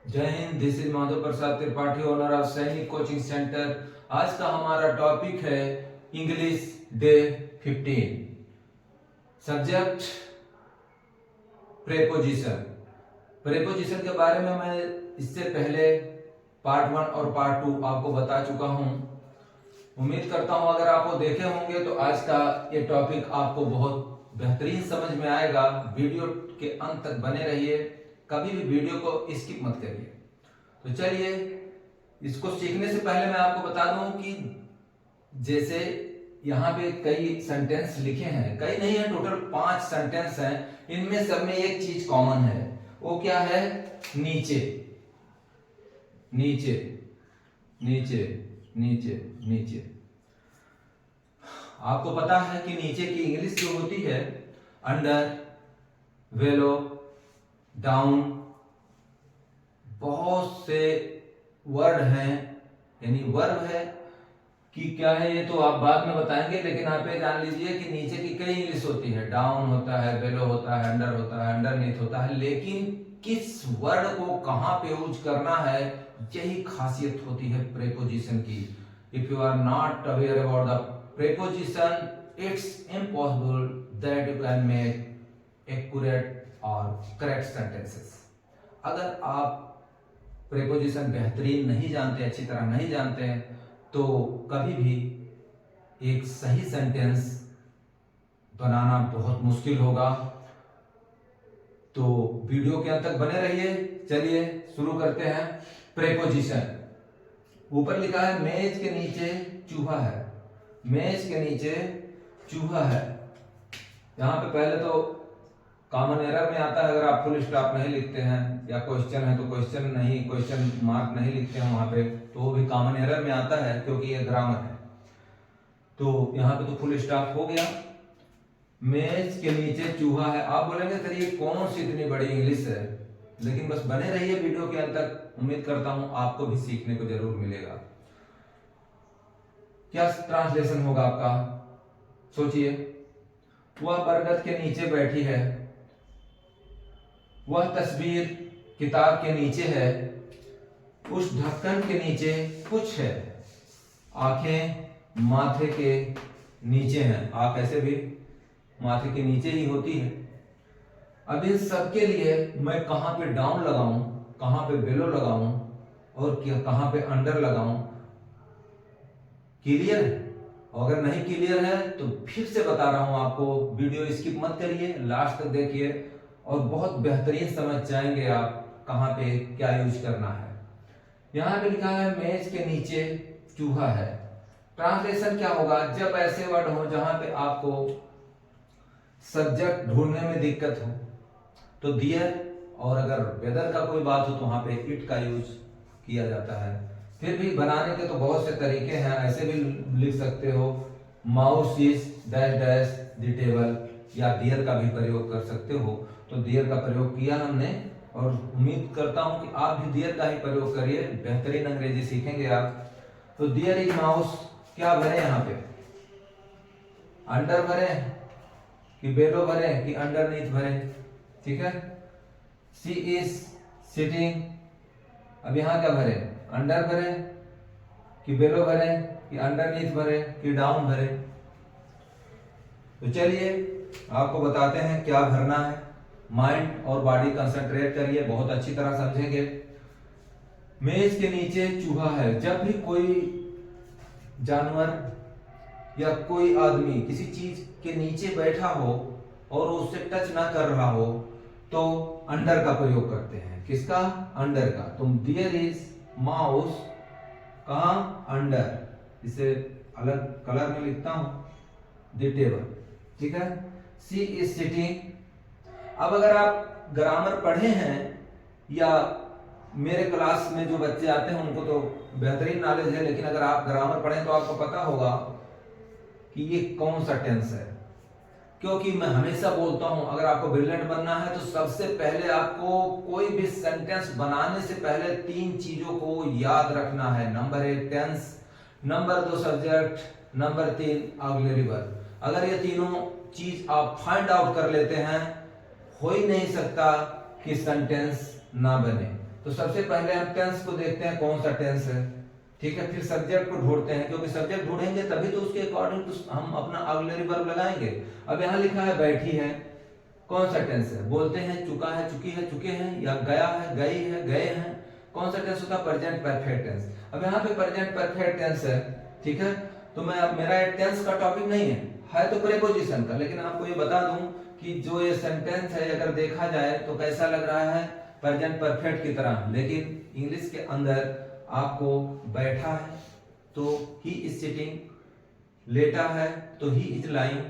जय Hind. This is Madhav Prasad Tripathi, owner of सैनिक coaching centre. आज का हमारा टॉपिक है English day 15। Subject preposition. Preposition के बारे में मैं इससे पहले पार्ट 1 और पार्ट 2 आपको बता चुका हूं। उम्मीद करता हूं अगर आप वो देखे होंगे तो आज का ये टॉपिक आपको बहुत बेहतरीन समझ में आएगा। वीडियो के अंत तक बने रहिए, कभी भी वीडियो को स्किप मत करिए। तो चलिए, इसको सीखने से पहले मैं आपको बता दूं कि जैसे यहाँ पे कई सेंटेंस लिखे हैं, कई नहीं है, टोटल 5 सेंटेंस हैं। इनमें सब में एक चीज कॉमन है, वो क्या है? नीचे नीचे नीचे नीचे नीचे। आपको पता है कि नीचे की इंग्लिश जो होती है अंडर, बेलो, डाउन, बहुत से वर्ड हैं, यानी वर्ब है कि क्या है ये तो आप बाद में बताएंगे, लेकिन आप ये जान लीजिए कि नीचे की कई इंग्लिश होती है। डाउन होता है, बेलो होता है, अंडर होता है, अंडरनीथ होता है, लेकिन किस वर्ड को कहां पे यूज करना है, यही खासियत होती है प्रेपोजिशन की। If you are not aware about the preposition, it's impossible that you can make accurate और करेक्ट सेंटेंसेस। अगर आप प्रेपोजिशन बेहतरीन नहीं जानते, अच्छी तरह नहीं जानते हैं, तो कभी भी एक सही सेंटेंस बनाना बहुत मुश्किल होगा। तो वीडियो के अंत तक बने रहिए। चलिए शुरू करते हैं। प्रेपोजिशन। ऊपर लिखा है मेज के नीचे चूहा है। मेज के नीचे चूहा है। यहां पे पहले तो कॉमन एरर में आता है, अगर आप फुल स्टॉप नहीं लिखते हैं या क्वेश्चन है तो क्वेश्चन मार्क नहीं लिखते हैं वहां पे, तो वो भी कॉमन एरर में आता है क्योंकि ये ग्रामर है। तो यहाँ पे तो फुल स्टॉप हो गया। मेज के नीचे चूहा है। आप बोलेंगे सर ये कौन सी इतनी बड़ी इंग्लिश है, लेकिन बस बने रहिए वीडियो के अंत तक। उम्मीद करता हूं आपको भी सीखने को जरूर मिलेगा। क्या ट्रांसलेशन होगा आपका? सोचिए। वह बरगद के नीचे बैठी है। वह तस्वीर किताब के नीचे है। उस ढक्कन के नीचे कुछ है। आंखें माथे के नीचे हैं। आंख ऐसे भी माथे के नीचे ही होती है। अब इन सबके लिए मैं कहां पे डाउन लगाऊं, कहां पे बेलो लगाऊं और कहां पे अंडर लगाऊं? क्लियर है? अगर नहीं क्लियर है तो फिर से बता रहा हूं आपको, वीडियो स्किप मत करिए, लास्ट तक देखिए और बहुत बेहतरीन समझ जाएंगे आप कहां पे क्या यूज करना है। यहां पे लिखा है मेज के नीचे चूहा है। ट्रांसलेशन क्या होगा? जब ऐसे वर्ड हो जहां पे आपको सब्जेक्ट ढूंढने में दिक्कत हो तो दियर, और अगर वेदर का कोई बात हो तो वहां पे इट का यूज किया जाता है। फिर भी बनाने के तो बहुत से तरीके हैं, ऐसे भी लिख सकते हो mouse is dash dash the table, या दियर का भी प्रयोग कर सकते हो। तो दियर का प्रयोग किया हमने और उम्मीद करता हूं कि आप भी दियर का ही प्रयोग करिए, बेहतरीन अंग्रेजी सीखेंगे आप। तो दियर इज माउस, क्या भरे यहाँ पे? अंडर भरे कि बेलो भरे कि अंडरनीथ भरे? ठीक है। सी इज सिटिंग, अब यहां क्या भरे? अंडर भरे कि बेलो भरे कि अंडरनीथ भरे कि डाउन भरे? तो चलिए आपको बताते हैं क्या भरना है। माइंड और बॉडी कंसंट्रेट करिए, बहुत अच्छी तरह समझेंगे। मेज के नीचे चूहा है। जब भी कोई जानवर या कोई आदमी किसी चीज के नीचे बैठा हो और उससे टच ना कर रहा हो तो अंडर का प्रयोग करते हैं। किसका? अंडर का। तुम देयर इज माउस, कहां? अंडर। इसे अलग कलर में लिखता हूं, द टेबल। ठीक है। सी इज सिटिंग। अब अगर आप ग्रामर पढ़े हैं या मेरे क्लास में जो बच्चे आते हैं उनको तो बेहतरीन नॉलेज है, लेकिन अगर आप ग्रामर पढ़ें तो आपको पता होगा कि ये कौन सा टेंस है। क्योंकि मैं हमेशा बोलता हूं अगर आपको ब्रिलियंट बनना है तो सबसे पहले आपको कोई भी सेंटेंस बनाने से पहले 3 चीजों को याद रखना है। Number 1 tense, number 2 subject, number 3 auxiliary verb. अगर ये तीनों चीज आप फाइंड आउट कर लेते हैं, हो ही नहीं सकता कि सेंटेंस ना बने। तो सबसे पहले हम टेंस को देखते हैं कौन सा टेंस है, ठीक है। फिर सब्जेक्ट को ढूंढते हैं, क्योंकि सब्जेक्ट ढूंढेंगे तभी तो उसके अकॉर्डिंग तो हम अपना ऑक्सिलरी वर्ब लगाएंगे। अब यहाँ लिखा है बैठी है, कौन सा टेंस है? बोलते हैं चुका है, चुकी है, चुके हैं, या गया है, गई है, गए हैं। कौन सा टेंस होता है? Present perfect tense. अब यहाँ पे प्रेजेंट परफेक्ट टेंस है, ठीक है। तो मैं अब मेरा टेंस का टॉपिक नहीं है तो प्रीपोजिशन का, लेकिन आपको ये बता दूं कि जो ये सेंटेंस है अगर देखा जाए तो कैसा लग रहा है? प्रेजेंट परफेक्ट की तरह, लेकिन इंग्लिश के अंदर आपको बैठा है तो ही इज सिटिंग, लेटा है तो ही इज लाइंग,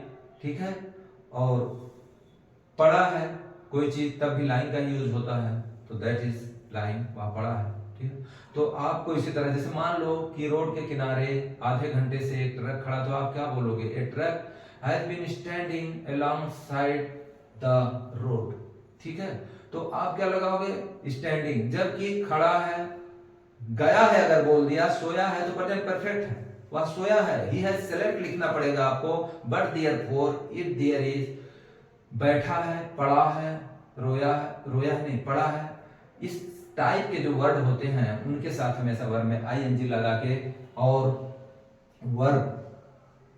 ठीक है। और पढ़ा है कोई चीज तब भी लाइन का यूज होता है, तो दैट इज लाइन, वहां पढ़ा है, ठीक है। तो आपको इसी तरह, जैसे मान लो कि रोड के किनारे आधे घंटे से एक ट्रक खड़ा, तो आप क्या बोलोगे? A truck has been standing alongside the road, ठीक है। तो आप क्या लगाओगे? स्टैंडिंग, जबकि खड़ा है। गया है अगर बोल दिया, सोया है तो प्रेजेंट परफेक्ट है, वह सोया है। ही हैज सेलेक्ट लिखना पड़ेगा आपको, but therefore if there is, बैठा है, पढ़ा है, रोया है, रोया है नहीं, पढ़ा है। इस टाइप के जो वर्ड होते हैं उनके साथ हमेशा वर्ब में आईएनजी लगा के और वर्ब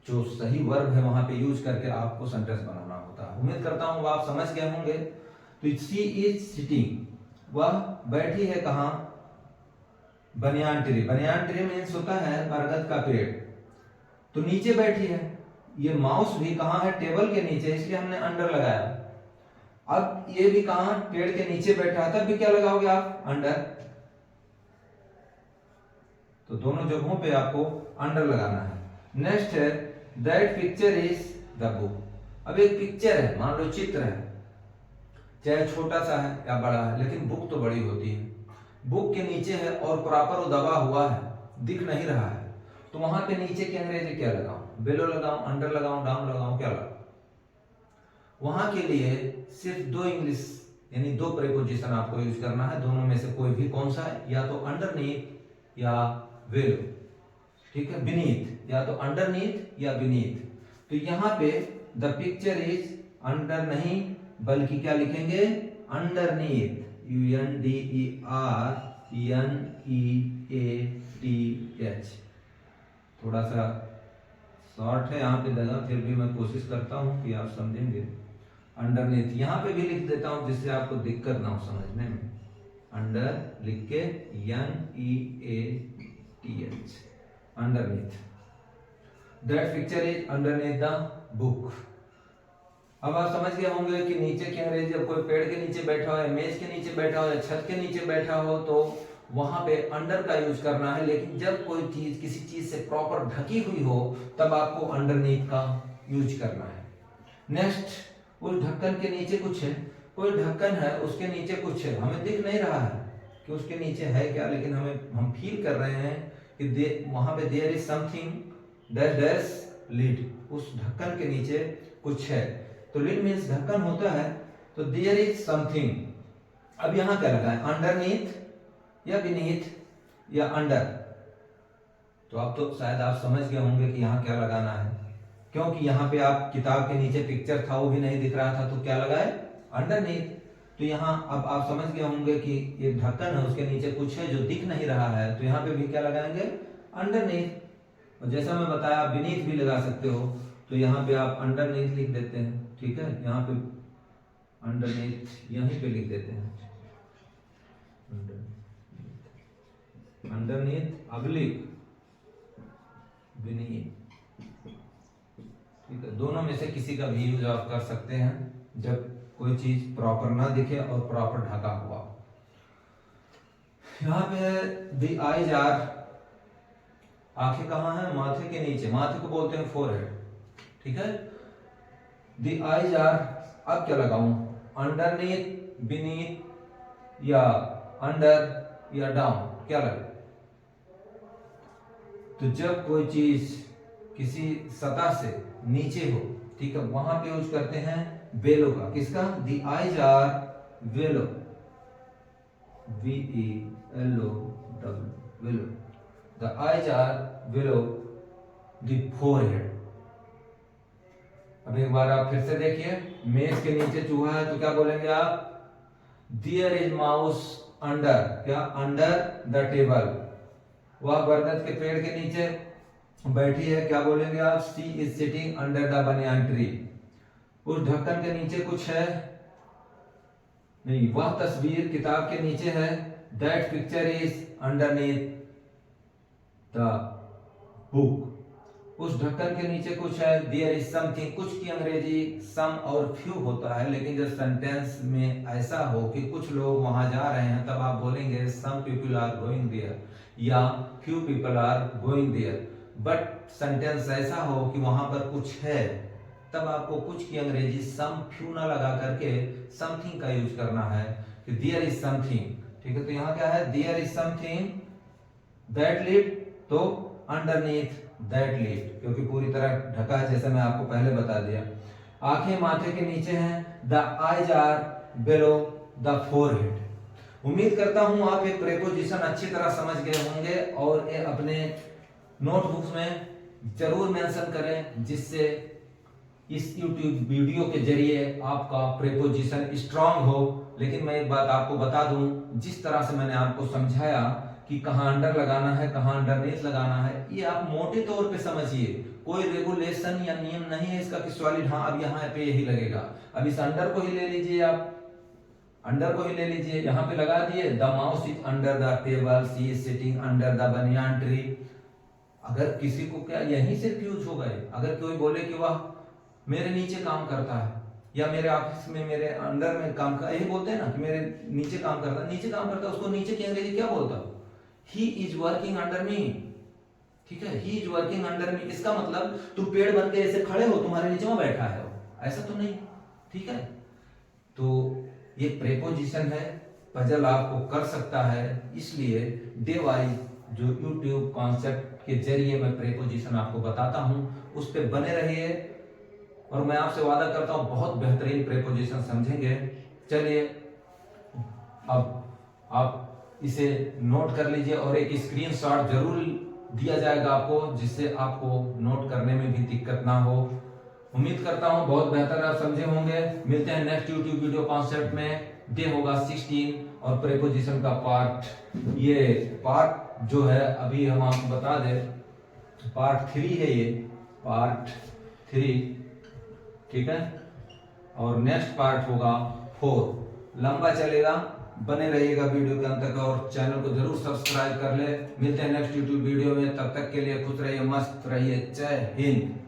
जो सही वर्ब है वहां पे यूज करके आपको सेंटेंस बनाना होता है। उम्मीद करता हूं आप समझ गए होंगे। तो शी इज सिटिंग, वह बैठी है कहां? Banyan tree. Banyan tree means होता है बरगद का पेड़, तो नीचे बैठी है। ये माउस भी कहां है? टेबल के नीचे, इसलिए हमने अंडर लगाया। अब ये भी कहां? पेड़ के नीचे बैठा है, तब भी क्या लगाओगे आप? अंडर। तो दोनों जगहों पे आपको अंडर लगाना है। नेक्स्ट है that picture is the book. अब एक पिक्चर है, मान लो चित्र है, चाहे छोटा सा है या बड़ा है, लेकिन बुक तो बड़ी होती है। बुक के नीचे है और प्रॉपर वो दबा हुआ है, दिख नहीं रहा है, तो वहां पे नीचे की अंग्रेजी क्या लगाऊं? बेलो लगाऊं, अंडर लगाऊं, डाउन लगाऊं, क्या लगाऊं? वहां के लिए सिर्फ दो इंग्लिश यानी दो प्रीपोजिशन आपको यूज करना है, दोनों में से कोई भी। कौन सा है? या तो अंडरनीथ या बेलो, ठीक है। बीनीथ, या तो अंडरनीथ या बीनीथ। तो यहाँ पे द पिक्चर इज अंडर नहीं, बल्कि क्या लिखेंगे? Underneath, UNDERNEATH। थोड़ा सा शॉर्ट है यहाँ पे जगह, फिर भी मैं कोशिश करता हूँ कि आप समझेंगे। अंडरनीथ यहाँ पे भी लिख देता हूँ जिससे आपको दिक्कत ना हो समझने में। अंडर लिख के NEATH, underneath. That picture is underneath the book. अब आप समझ गए होंगे कि नीचे की अंग्रेजी, जब कोई पेड़ के नीचे बैठा हो या मेज के नीचे बैठा हो या छत के नीचे बैठा हो तो वहां पे अंडर का यूज करना है, लेकिन जब कोई चीज किसी चीज से प्रॉपर ढकी हुई हो तब आपको अंडरनीथ का यूज करना है। नेक्स्ट, उस ढक्कन के नीचे कुछ है, कोई ढक्कन है उसके नीचे कुछ है, हमें दिख नहीं रहा है कि उसके नीचे है क्या, लेकिन हम फील कर रहे हैं कि वहां पे there is something that lid, उस ढक्कन के नीचे कुछ है। तो लिड मींस ढक्कन होता है, तो देयर इज समथिंग। अब यहां क्या लगा है? अंडरनीथ या बीनीथ या अंडर। तो अब तो शायद आप समझ गए होंगे कि यहाँ क्या लगाना है, क्योंकि यहाँ पे आप किताब के नीचे पिक्चर था वो भी नहीं दिख रहा था, तो क्या लगाए? अंडरनीथ। तो यहाँ अब आप समझ गए होंगे कि ये ढक्कन है उसके नीचे कुछ है जो दिख नहीं रहा है, तो यहाँ पे भी क्या लगाएंगे? अंडरनीथ। और जैसा मैं बताया आप बीनीथ भी लगा सकते हो, तो यहाँ पे आप अंडरनीथ लिख देते हैं, ठीक है। यहाँ पे अंडरनीथ यहीं पे लिख देते हैं, अंडरनीथ ऑब्लिक बीनीथ, ठीक है। दोनों में से किसी का भी यूज आप कर सकते हैं जब कोई चीज प्रॉपर ना दिखे और प्रॉपर ढका हुआ। यहाँ पे दी आईज आर, आंखें कहाँ हैं? माथे के नीचे, माथे को बोलते हैं फोरहेड, ठीक है। दी आईज आर, अब क्या लगाऊं? अंडरनीथ, बीनीथ या अंडर या डाउन, क्या लगे? तो जब कोई चीज किसी सतह से नीचे हो, ठीक है, वहां पे यूज करते हैं बेलो का। किसका? The eyes are below, VELO, below. The eyes are below the forehead. अब एक बार आप फिर से देखिए, मेज के नीचे चूहा है तो क्या बोलेंगे आप? देयर इज माउस अंडर, क्या अंडर द टेबल, वह बरगद के पेड़ के नीचे बैठी है, क्या बोलेंगे आप, she is sitting under the banyan tree. उस ढक्कन के नीचे कुछ है नहीं, वह तस्वीर किताब के नीचे है, that picture is underneath the book. उस ढक्कन के नीचे कुछ है, देयर इज समथिंग, कुछ की अंग्रेजी सम और फ्यू होता है, लेकिन जब सेंटेंस में ऐसा हो कि कुछ लोग वहां जा रहे हैं तब आप बोलेंगे some people are going there या few people are going there. But sentence ऐसा हो कि वहां पर कुछ है तब आपको कुछ की अंग्रेजी सम फ्यू ना लगा करके समथिंग का यूज करना है कि देयर इज समथिंग। ठीक है, तो यहाँ क्या है, there is something that lid, तो अंडरनीथ दैट लिड, क्योंकि पूरी तरह ढका है जैसे मैं आपको पहले बता दिया। आंखें माथे के नीचे हैं, the eyes are below the forehead. उम्मीद करता हूं आप ये प्रेपोजिशन अच्छी तरह समझ गए होंगे और ये अपने नोटबुक्स में जरूर मेंशन करें, जिससे इस YouTube वीडियो के जरिए आपका प्रेपोजिशन स्ट्रांग हो। लेकिन मैं एक बात आपको बता दूं, जिस तरह से मैंने आपको समझाया कि कहाँ अंडर लगाना है, कहाँ अंडरनीथ लगाना है, ये आप मोटे तौर पे समझिए, कोई रेगुलेशन या नियम नहीं है इसका कि सॉलिड हाँ अब यहाँ पे यही लगेगा। अब इस अंडर को ही ले लीजिए, आप अंडर को ही ले लीजिए, यहाँ पे लगा दिए, the mouse is under the table, she is sitting under the banyan tree. अगर किसी को क्या यही सिर्फ यूज हो गए, अगर कोई बोले कि वह मेरे नीचे काम करता है या मेरे ऑफिस में मेरे अंडर में काम कर, यही बोलते हैं ना कि मेरे नीचे काम करता है, नीचे काम करता है, उसको नीचे की अंग्रेजी क्या बोलता हूं, ही इज वर्किंग अंडर मी। ठीक है, ही इज वर्किंग अंडर मी, इसका मतलब तुम पेड़ बन के ऐसे खड़े हो, तुम्हारे नीचे में बैठा है वो, ऐसा तो नहीं। ठीक है, तो ये प्रेपोजिशन है, पजल आपको कर सकता है, इसलिए डे वाइज जो यूट्यूब कॉन्सेप्ट के जरिए मैं प्रेपोजिशन आपको बताता हूं उस पे बने रहिए और मैं आपसे वादा करता हूं बहुत बेहतरीन प्रेपोजिशन समझेंगे। चलिए अब आप इसे नोट कर लीजिए और एक स्क्रीनशॉट जरूर दिया जाएगा आपको, जिससे आपको नोट करने में भी दिक्कत ना हो। उम्मीद करता हूं बहुत बेहतर आप समझे होंगे। मिलते हैं नेक्स्ट यूट्यूब वीडियो कॉन्सेप्ट में। डे होगा 16 और प्रेपोजिशन का ये पार्ट जो है अभी हम आपको बता दें पार्ट 3 है, ये पार्ट 3। ठीक है, और नेक्स्ट पार्ट होगा 4, लंबा चलेगा, बने रहिएगा वीडियो के अंत तक और चैनल को जरूर सब्सक्राइब कर ले। मिलते हैं नेक्स्ट यूट्यूब वीडियो में, तब तक के लिए खुश रहिए, मस्त रहिए, जय हिंद।